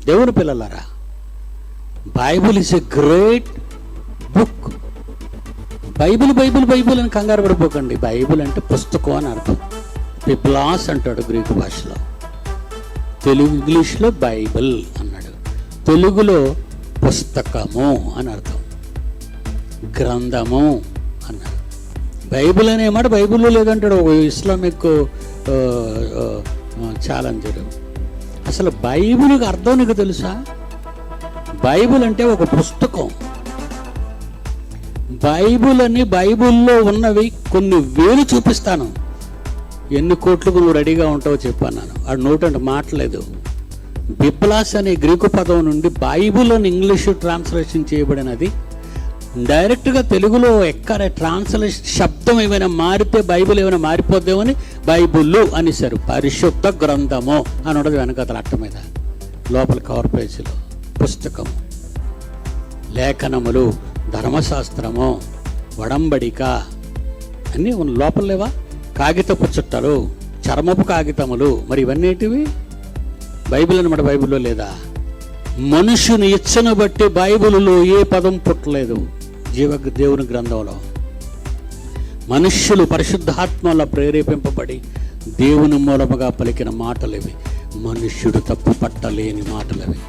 దేవుని పిల్లలారా, Bible is a great book. Bible Bible Bible అని కంగారు పడిపోకండి. బైబిల్ అంటే పుస్తకం అని అర్థం. బిబ్లాస్ అంటాడు గ్రీకు భాషలో, తెలుగు ఇంగ్లీష్లో బైబిల్ అన్నాడు, తెలుగులో పుస్తకము అని అర్థం, గ్రంథము అన్నాడు. బైబిల్ అనే మాట బైబిల్లో లేదంటాడు ఒక ఇస్లామిక్ ఛాలెంజర్. అసలు బైబిల్కి అర్థం నీకు తెలుసా? బైబిల్ అంటే ఒక పుస్తకం. బైబిల్ అని బైబిల్లో ఉన్నవి కొన్ని వేలు చూపిస్తాను. ఎన్ని కోట్లకు నువ్వు రెడీగా ఉంటావో చెప్పాను. ఆడు నోటంటే మాటలేదు. బిబ్లాస్ అనే గ్రీకు పదం నుండి బైబిల్ అని ఇంగ్లీషు ట్రాన్స్లేషన్ చేయబడినది. డైరెక్ట్గా తెలుగులో ఎక్కడ ట్రాన్స్లేషన్ శబ్దం ఏమైనా మారితే బైబిల్ ఏమైనా మారిపోద్దేమని బైబిల్ అనేసారు. పరిశుద్ధ గ్రంథము అని ఉండదు వెనకతల అట్ట మీద, లోపల కవర్ పేజీలో పుస్తకము, లేఖనములు, ధర్మశాస్త్రము, వడంబడిక అన్నీ లోపల లేవా? కాగితపు చుట్టలు, చర్మపు కాగితములు, మరి ఇవన్నిటివి బైబిల్ అనమాట. బైబిల్లో లేదా? మనుషుని ఇచ్చను బట్టి బైబిల్లో ఏ పదం పుట్టలేదు. దేవుని గ్రంథంలో మనుష్యులు పరిశుద్ధాత్మలో ప్రేరేపింపబడి దేవుని మూలముగా పలికిన మాటలవి. మనుష్యుడు తప్పు పట్టలేని మాటలవి.